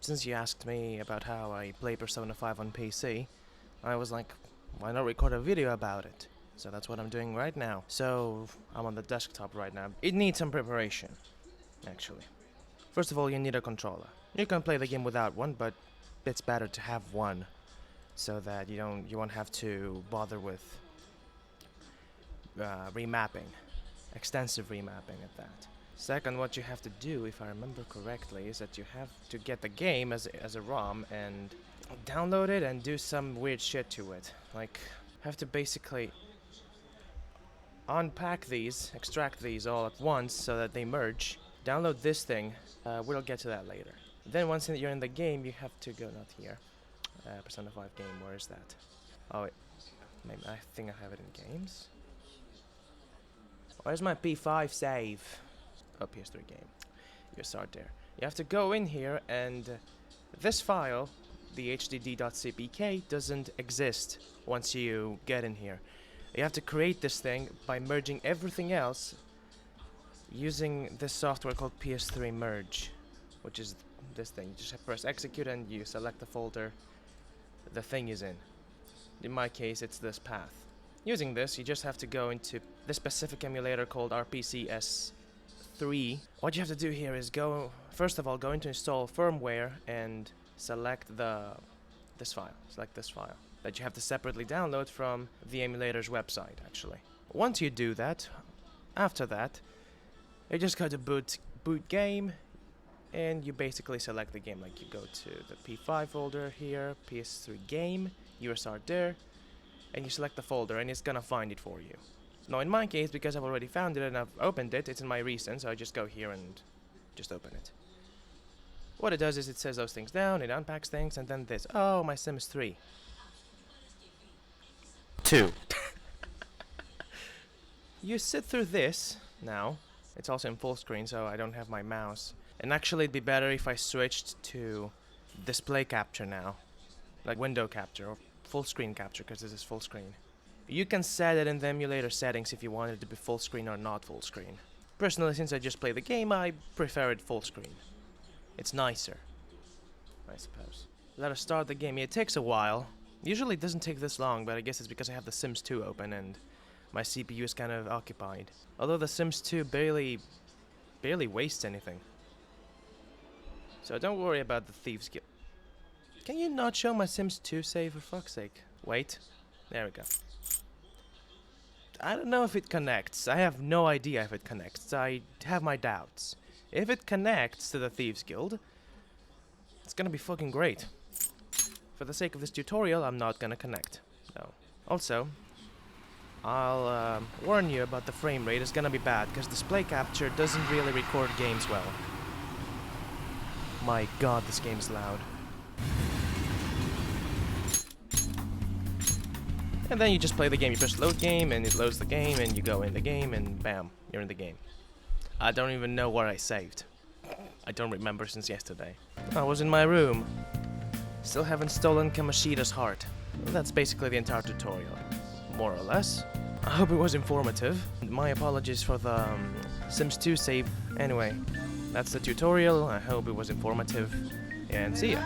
Since you asked me about how I play Persona 5 on PC, I was like, why not record a video about it? So that's what I'm doing right now. So I'm on the desktop right now. It needs some preparation, actually. First of all, you need a controller. You can play the game without one, but it's better to have one, so that you won't have to bother with remapping, extensive remapping at that. Second, what you have to do, if I remember correctly, is that you have to get the game as a ROM and download it and do some weird shit to it. Like, have to basically unpack these, extract these all at once so that they merge. Download this thing. We'll get to that later. Then once you're in the game, you have to go, not here. Persona 5 game, where is that? Oh, wait. Maybe, I think I have it in games. Where's my P5 save? Oh, PS3 game. You start there. You have to go in here, and this file, the hdd.cpk, doesn't exist once you get in here. You have to create this thing by merging everything else using this software called PS3 Merge, which is this thing. You just press execute and you select the folder the thing is in. In my case, it's this path. Using this, you just have to go into the specific emulator called RPCS3. What you have to do here is first of all, go into install firmware and select this file that you have to separately download from the emulator's website, actually. Once you do that, after that, you just go to boot game, and you basically select the game. Like, you go to the P5 folder here, PS3 game, you start there, and you select the folder, and it's gonna find it for you. Now in my case, because I've already found it and I've opened it, it's in my recent, so I just go here and just open it. What it does is it says those things down, it unpacks things, and then this. Oh, my Sims 3. 2. You sit through this now. It's also in full screen, so I don't have my mouse. And actually, it'd be better if I switched to display capture now, like window capture or full screen capture, because this is full screen. You can set it in the emulator settings if you want it to be full screen or not full screen. Personally, since I just play the game, I prefer it full screen. It's nicer, I suppose. Let us start the game. It takes a while. Usually it doesn't take this long, but I guess it's because I have The Sims 2 open and my CPU is kind of occupied. Although The Sims 2 barely wastes anything. So don't worry about the Thieves Guild. Can you not show my Sims 2 save, for fuck's sake? Wait. There we go. I don't know if it connects. I have no idea if it connects. I have my doubts. If it connects to the Thieves Guild, it's gonna be fucking great. For the sake of this tutorial, I'm not gonna connect. No. Also, I'll warn you about the frame rate. It's gonna be bad, because display capture doesn't really record games well. My god, this game's loud. And then you just play the game. You press load game, and it loads the game, and you go in the game, and bam, you're in the game. I don't even know where I saved. I don't remember since yesterday. I was in my room. Still haven't stolen Kamoshida's heart. That's basically the entire tutorial, more or less. I hope it was informative. My apologies for the Sims 2 save. Anyway, that's the tutorial. I hope it was informative, and see ya.